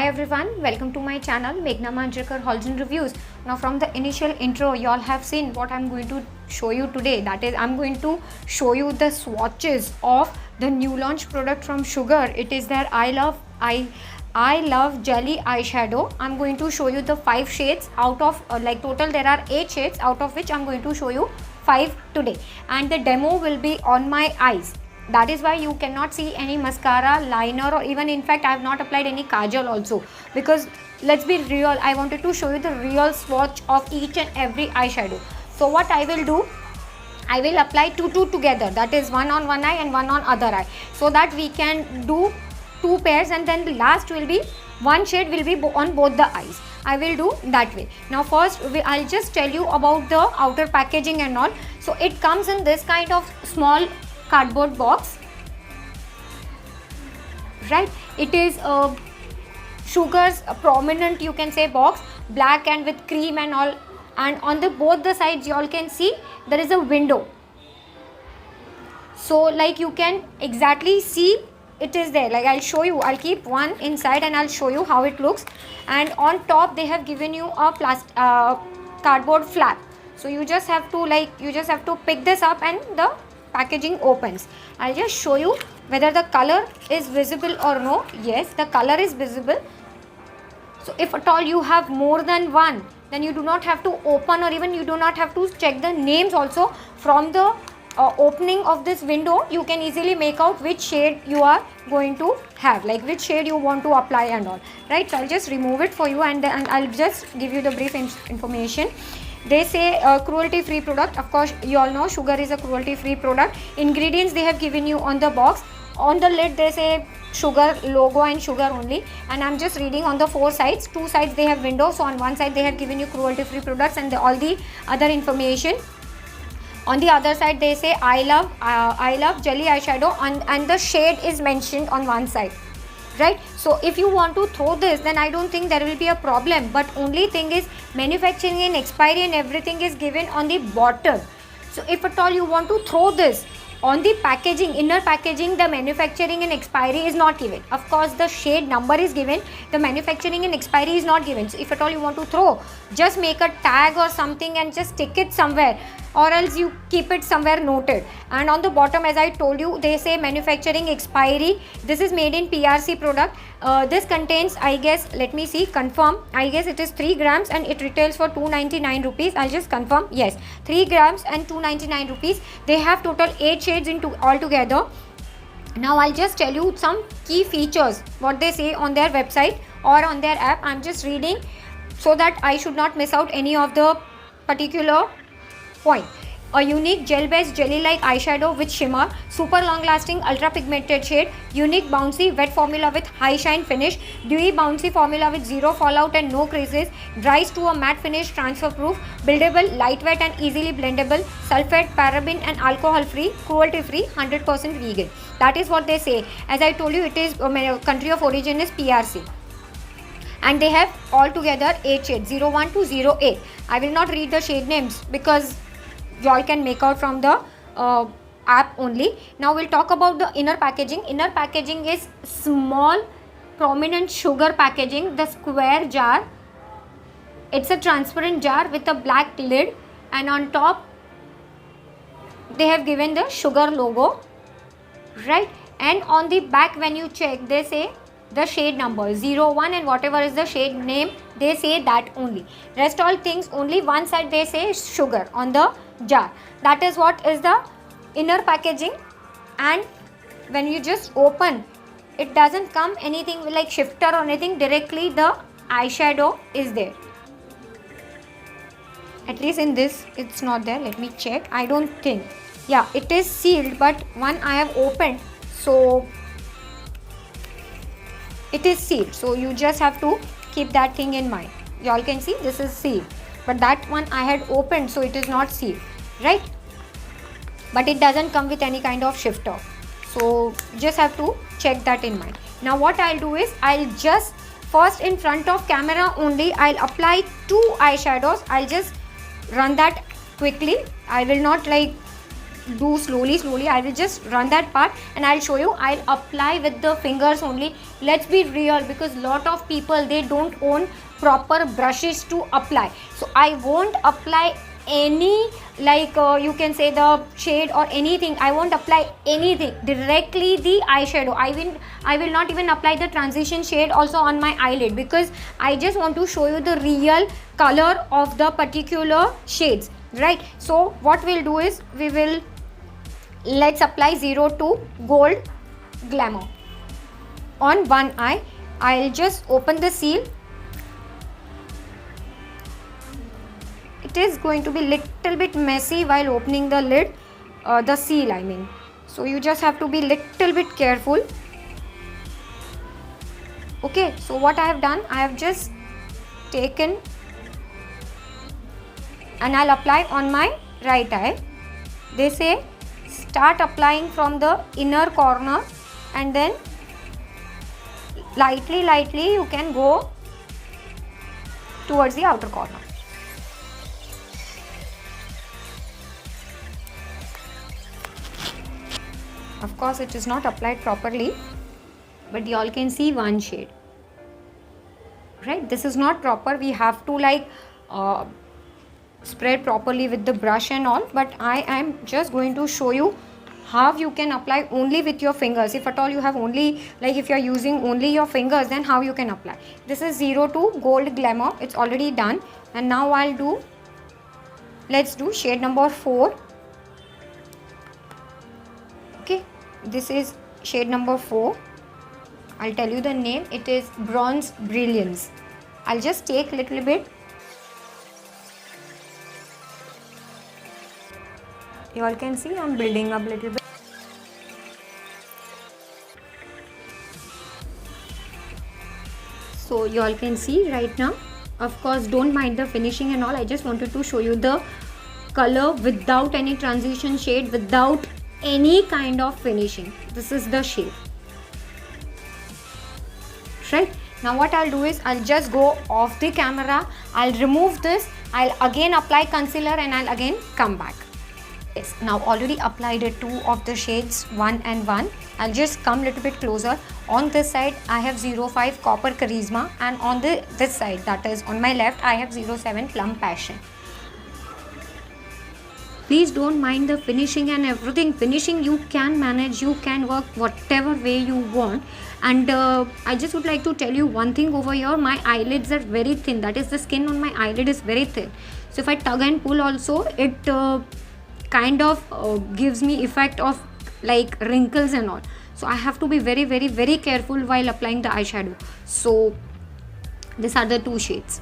Hi everyone, welcome to my channel Meghna Manjrekar Hauls and Reviews. Now from the initial intro you all have seen what I'm going to show you today. That is, I'm going to show you the swatches of the new launch product from Sugar. It is their I Love Jelly eyeshadow. I'm going to show you the 5 shades out of total there are 8 shades, out of which I'm going to show you 5 today, and the demo will be on my eyes. That is why you cannot see any mascara, liner, or even in fact I have not applied any kajal also, because let's be real, I wanted to show you the real swatch of each and every eyeshadow. So what I will do, I will apply two together, that is one on one eye and one on other eye, so that we can do 2 pairs, and then the last will be one shade will be on both the eyes. I will do that way. Now first I'll just tell you about the outer packaging and all. So it comes in this kind of small cardboard box, right? It is Sugar's prominent, you can say, box, black and with cream and all, and on the both the sides you all can see there is a window, so like you can exactly see it is there. Like I'll show you, I'll keep one inside and I'll show you how it looks. And on top they have given you a cardboard flap, so you just have to pick this up and the packaging opens. I'll just show you whether the color is visible or no. Yes, the color is visible. So if at all you have more than one, then you do not have to open, or even you do not have to check the names also. From the opening of this window you can easily make out which shade you are going to have, like which shade you want to apply and all, right? So I'll just remove it for you, and I'll just give you the brief information. They say cruelty free product. Of course you all know Sugar is a cruelty free product. Ingredients they have given you on the box. On the lid they say Sugar logo and Sugar only, and I'm just reading on the 4 sides. 2 sides they have windows, so on one side they have given you cruelty free products and all the other information. On the other side they say I love jelly eyeshadow, and the shade is mentioned on one side, right? So if you want to throw this, then I don't think there will be a problem, but only thing is manufacturing and expiry and everything is given on the bottle. So if at all you want to throw this, on the packaging, inner packaging, the manufacturing and expiry is not given. Of course the shade number is given, the manufacturing and expiry is not given. So if at all you want to throw, just make a tag or something and just stick it somewhere, or else you keep it somewhere noted. And on the bottom, as I told you, they say manufacturing expiry. This is made in PRC product. This contains, I guess, let me see, confirm, I guess it is 3 grams and it retails for 299 rupees. I'll just confirm. Yes, 3 grams and 299 rupees. They have total 8 shades into altogether. Now I'll just tell you some key features, what they say on their website or on their app. I'm just reading so that I should not miss out any of the particular point. A unique gel-based jelly-like eyeshadow with shimmer, super long-lasting ultra-pigmented shade, unique bouncy wet formula with high shine finish, dewy bouncy formula with zero fallout and no creases, dries to a matte finish, transfer-proof, buildable, lightweight and easily blendable, sulfate, paraben and alcohol-free, cruelty-free, 100% vegan. That is what they say. As I told you, it is country of origin is PRC. And they have altogether 8 shades, 01 to 08. I will not read the shade names because you all can make out from the app only. Now we'll talk about the inner packaging. Inner packaging is small prominent Sugar packaging, the square jar. It's a transparent jar with a black lid, and on top they have given the Sugar logo, right? And on the back when you check, they say the shade number 01 and whatever is the shade name, they say that only. Rest all things, only one side they say Sugar on the jar. That is what is the inner packaging. And when you just open, it doesn't come anything like shifter or anything, directly the eyeshadow is there. At least in this it's not there. Let me check. I don't think, yeah, it is sealed, but one I have opened, so it is sealed, so you just have to keep that thing in mind. You all can see this is sealed, but that one I had opened, so it is not sealed, right? But it doesn't come with any kind of shifter, so just have to check that in mind. Now what I'll do is, I'll just first in front of camera only, I'll apply 2 eyeshadows. I'll just run that quickly. I will not do slowly. I will just run that part and I'll show you. I'll apply with the fingers only. Let's be real, because lot of people, they don't own proper brushes to apply. So I won't apply any, like you can say the shade or anything. I won't apply anything, directly the eyeshadow. I will not even apply the transition shade also on my eyelid, because I just want to show you the real color of the particular shades, right? So what we'll do is, let's apply 02 Gold Glamour on one eye. I'll just open the seal. It is going to be little bit messy while opening the lid, the seal I mean. So you just have to be little bit careful. Okay, so what I have done, I have just taken and I'll apply on my right eye. They say start applying from the inner corner and then lightly you can go towards the outer corner. Of course it is not applied properly, but you all can see one shade, right? This is not proper. We have to like spread properly with the brush and all, but I am just going to show you how you can apply only with your fingers. If at all you have only, like if you are using only your fingers, then how you can apply. This is 02 Gold Glamour. It's already done. And now let's do shade number 4. Okay, this is shade number 4. I'll tell you the name. It is Bronze Brilliance. I'll just take a little bit. You all can see I'm building up a little bit. So you all can see right now. Of course, don't mind the finishing and all. I just wanted to show you the color without any transition shade, without any kind of finishing. This is the shade. Right? Now what I'll do is, I'll just go off the camera. I'll remove this. I'll again apply concealer and I'll again come back. Yes, now already applied 2 of the shades, 1 and 1. I'll just come a little bit closer. On this side I have 05 Copper Charisma, and on this side, that is on my left, I have 07 Plum Passion. Please don't mind the finishing and everything. Finishing you can manage, you can work whatever way you want. And I just would like to tell you one thing over here. My eyelids are very thin, that is the skin on my eyelid is very thin. So if I tug and pull also, it kind of gives me effect of like wrinkles and all. So I have to be very careful while applying the eyeshadow. So these are the 2 shades,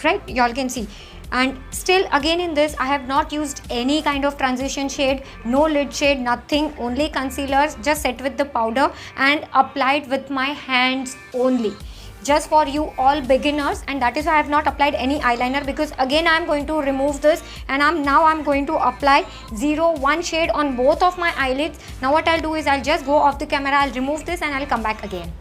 right? You all can see. And still again in this, I have not used any kind of transition shade, no lid shade, nothing, only concealers, just set with the powder and applied with my hands only, just for you all beginners. And that is why I have not applied any eyeliner, because again I am going to remove this and I'm going to apply 01 shade on both of my eyelids. Now what I'll do is, I'll just go off the camera, I'll remove this and I'll come back again.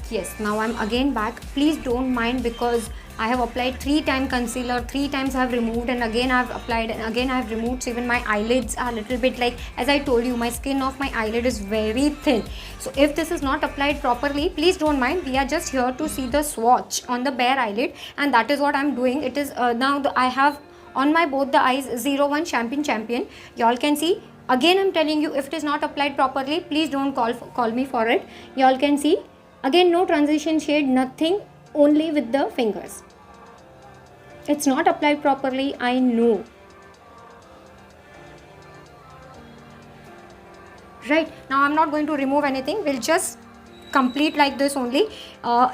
Yes, now I'm again back. Please don't mind, because I have applied 3 times concealer, 3 times I have removed, and again I have applied and again I have removed. So even my eyelids are a little bit, like as I told you, my skin of my eyelid is very thin. So if this is not applied properly, please don't mind. We are just here to see the swatch on the bare eyelid, and that is what I'm doing. It is now I have on my both the eyes 01 Champagne Champion. Y'all can see. Again I'm telling you, if it is not applied properly, please don't call me for it. Y'all can see. Again, no transition shade, nothing, only with the fingers. It's not applied properly, I know. Right, now I'm not going to remove anything. We'll just complete like this only.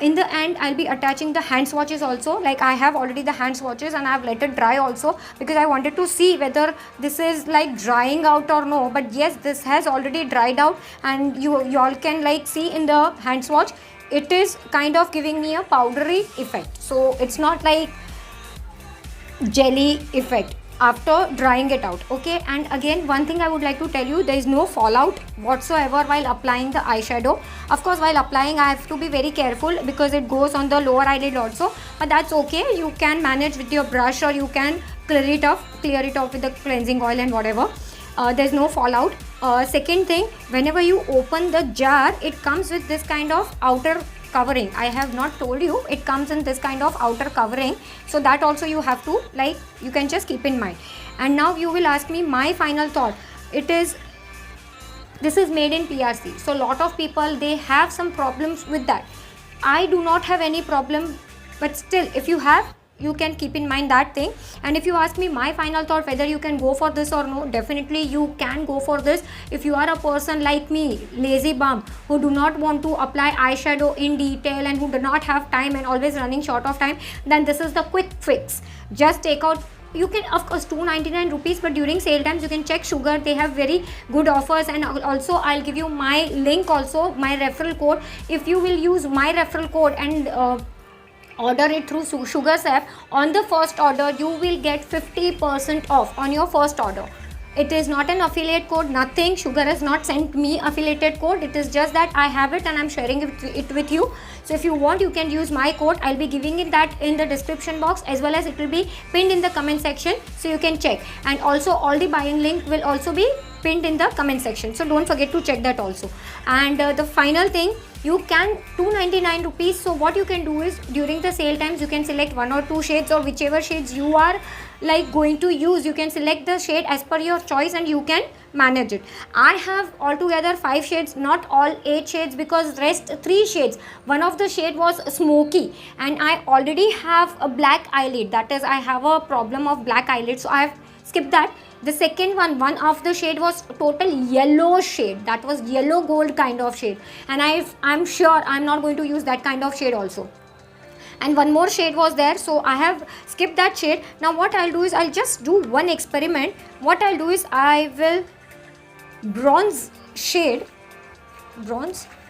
In the end, I'll be attaching the hand swatches also. Like I have already the hand swatches and I've let it dry also, because I wanted to see whether this is like drying out or no. But yes, this has already dried out, and you all can like see in the hand swatch, it is kind of giving me a powdery effect. So it's not like jelly effect after drying it out. Okay, and again one thing I would like to tell you, there is no fallout whatsoever while applying the eyeshadow. Of course, while applying I have to be very careful, because it goes on the lower eyelid also, but that's okay. You can manage with your brush, or you can clear it off with the cleansing oil and whatever. There's no fallout. Second thing, whenever you open the jar, it comes with this kind of outer covering. I have not told you, it comes in this kind of outer covering, so that also you have to, like, you can just keep in mind. And now you will ask me my final thought. This is made in PRC, so lot of people, they have some problems with that. I do not have any problem, but still, if you have, you can keep in mind that thing. And if you ask me my final thought whether you can go for this or no, definitely you can go for this. If you are a person like me, lazy bum, who do not want to apply eyeshadow in detail and who do not have time and always running short of time, then this is the quick fix. Just take out, you can, of course, 299 rupees, but during sale times you can check Sugar, they have very good offers. And also I'll give you my link, also my referral code. If you will use my referral code and order it through Sugar's app, on the first order you will get 50% off on your first order. It is not an affiliate code, nothing. Sugar has not sent me affiliated code. It is just that I have it and I'm sharing it with you. So if you want, you can use my code. I'll be giving it that in the description box, as well as it will be pinned in the comment section, so you can check. And also all the buying link will also be pinned in the comment section, so don't forget to check that also. And the final thing, you can 299 rupees. So what you can do is, during the sale times, you can select 1 or 2 shades, or whichever shades you are like going to use, you can select the shade as per your choice and you can manage it. I have altogether 5 shades, not all 8 shades, because rest 3 shades. One of the shade was smoky and I already have a black eyelid, that is, I have a problem of black eyelid, so I have skipped that. The second one of the shade was total yellow shade, that was yellow gold kind of shade, and I'm sure I'm not going to use that kind of shade also. And one more shade was there, so I have skipped that shade. Now what I'll do is, I'll just do one experiment. What I'll do is, I will bronze,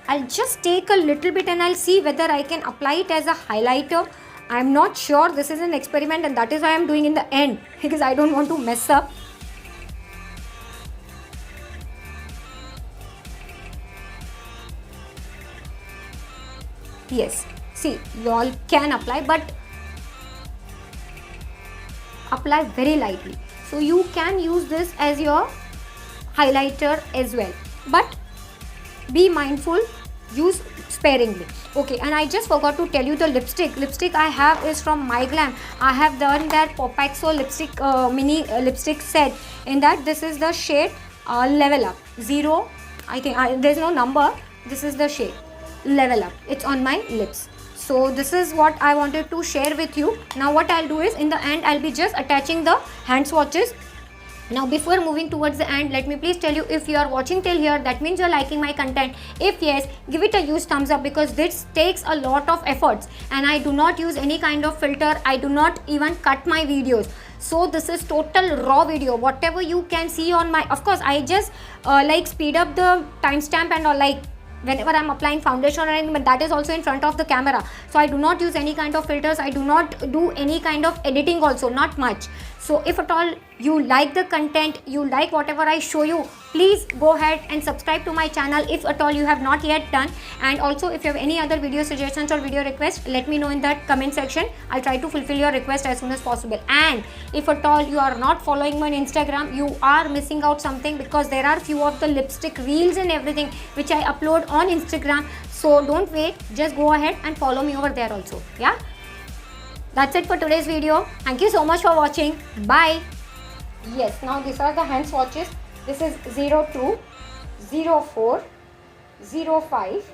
I'll just take a little bit and I'll see whether I can apply it as a highlighter. I'm not sure, this is an experiment, and that is why I'm doing in the end, because I don't want to mess up. Yes, see, you all can apply, but apply very lightly. So you can use this as your highlighter as well, but be mindful, use sparingly. Okay, and I just forgot to tell you the lipstick I have is from MyGlam. I have done that Popaxo lipstick mini lipstick set. In that, this is the shade Level Up 0, I think there's no number, this is the shade Level Up, it's on my lips. So this is what I wanted to share with you. Now what I'll do is, in the end, I'll be just attaching the hand swatches. Now before moving towards the end, let me please tell you, if you are watching till here, that means you're liking my content. If yes, give it a huge thumbs up, because this takes a lot of efforts and I do not use any kind of filter. I do not even cut my videos. So this is total raw video. Whatever you can see on my, of course I just like speed up the timestamp and all, like whenever I'm applying foundation or anything, but that is also in front of the camera. So I do not use any kind of filters. I do not do any kind of editing also, not much. So if at all you like the content, you like whatever I show you, please go ahead and subscribe to my channel if at all you have not yet done. And also, if you have any other video suggestions or video requests, let me know in that comment section. I'll try to fulfill your request as soon as possible. And if at all you are not following me on Instagram, you are missing out something, because there are few of the lipstick reels and everything which I upload on Instagram. So don't wait, just go ahead and follow me over there also. Yeah, that's it for today's video. Thank you so much for watching. Bye. Yes, now these are the hand swatches. This is 02, 04, 05,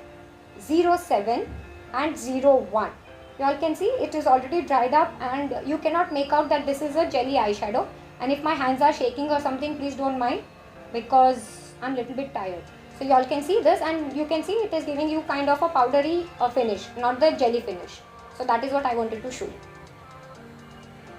07 and 01. You all can see it is already dried up and you cannot make out that this is a jelly eyeshadow. And if my hands are shaking or something, please don't mind, because I'm a little bit tired. So you all can see this, and you can see it is giving you kind of a powdery finish, not the jelly finish. So that is what I wanted to show you.